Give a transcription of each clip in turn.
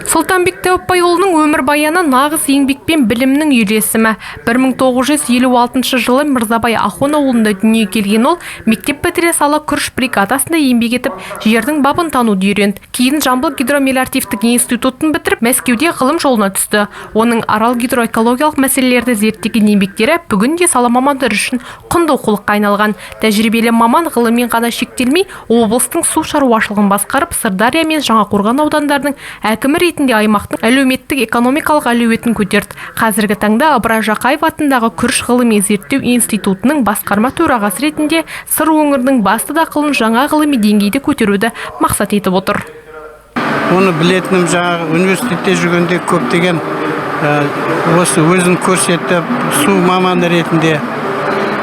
Сұлтанбек Тәуіпбайұлының өмір баяны нағыз еңбек пен білімнің үйлесімі. 1956 жылы Мырзабай Ахон ауылында дүниеге келген ол, мектеп бітіре сала күріш бригадасында еңбек етіп, жердің бабын тануды үйренді. Кейін Жамбыл гидромелиоративтік институтын бітіріп, Мәскеуде ғылым жолына түсті. Оның арал гидроэкологиялық мәселелерді зерттеген еңбектері бүгінде сала мамандары үшін құнды оқулыққа айналған. Тәжірибелі маман ғылыммен ғана шектелмей, облыстың су шаруашылығын басқарып, Сырдария мен Жаңақорған аудандарының әкімі ретінде аймақтың әлеуметтік экономикалық әлеуетін көтерді. Қазіргі таңда Ыбырай Жақаев атындағы күріш ғылыми зерттеу институтының басқарма төрағасы ретінде Сыр өңірінің басты дақылын жаңа ғылыми деңгейде көтеруді мақсат етіп отыр. Оны білетінім жаңағы университетте жүргенде көптеген осы өзін көрсетіп, су маманы ретінде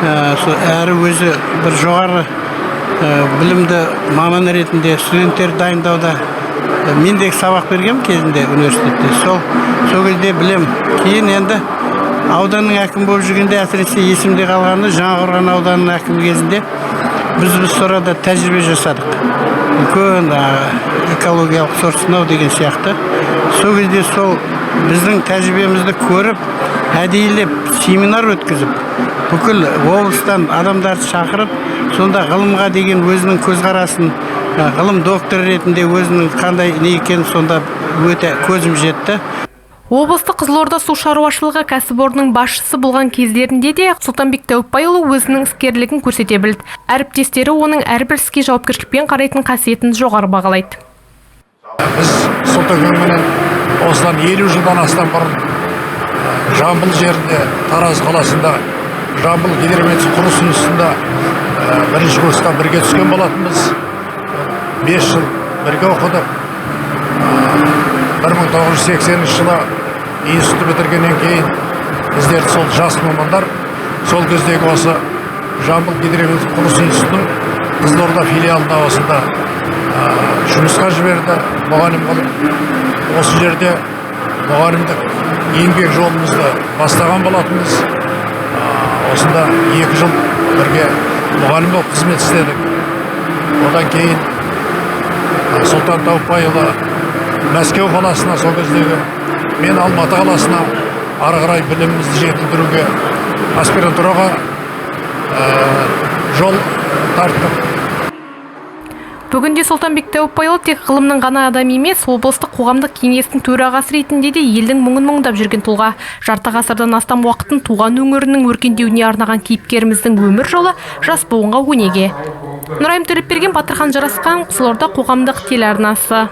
әрі өзі бір жоғары білімді маман ретінде студенттер дайындауда мен де сабақ бергем кезінде университетте. Сол кезде білем. Кейін енді ауданның әкімі болып жүргенде әсіресе есімде қалғаны Жаңақорған ауданының әкімі кезінде біз сорада тәжірибе жасадық. Үлкен экологиялық сортсынау деген сияқты. Сол кезде сол біздің тәжірибемізді көріп, әдейілеп семинар өткізіп, бүкіл облыстан адамдарды шақырып, сонда ғылымға деген өзінің көзқарасын, ғылым докторы ретінде өзінің қандай не екенін сонда өте көзім жетті. Облыстық Қызылорда су шаруашылығы кәсіпорнының басшысы болған кездерінде де Сұлтанбек Тәуіпбайұлы өзінің іскерлігін көрсете білді. Әріптестері оның әрбір іске жауапкершілікпен қарайтын қасиетін жоғары бағалайды. Біз Сұлтанбекпенен осыдан 50 жылдан астам бұрын Жамбыл жерінде, Тараз қаласында, Жамбыл гидрометеорологиялық құрылыс институтында бірінші курста бірге түскен болатынбыз. 5 жыл бірге оқыдық. 1980 жылы институтты бітіргеннен кейін біздер сол жас мамандар сол кездегі осы Жамбыл гидрометеорологиялық құрылыс институтының Қызылорда филиалында осында жұмысқа жіберді, мұғалім болып. Осы жерде мұғалімдік еңбек жолымызды бастаған болатынбыз. Осында 2 жыл бірге мұғалім болып қызмет істедік. Одан кейін Сұлтан Тәуіпбайұлы Мәскеу қаласына, сол кездегі мен Алматы қаласына ары қарай білімімізді жетілдіруге аспирантураға жол тарттық. Бүгінде Сұлтанбек Тәуіпбайұлы тек ғылымның ғана адамы емес, облыстық қоғамдық кеңестің төрағасы ретінде де елдің мұңын мұңдап жүрген тұлға. Жарты ғасырдан астам уақытын туған өңірінің өркендеуіне арнаған кейіпкеріміздің өмір жолы жас буынға өнеге. Нұрайым Төлепберген, Батырхан Жарасқан, Қызылорда қоғамдық телеарнасы.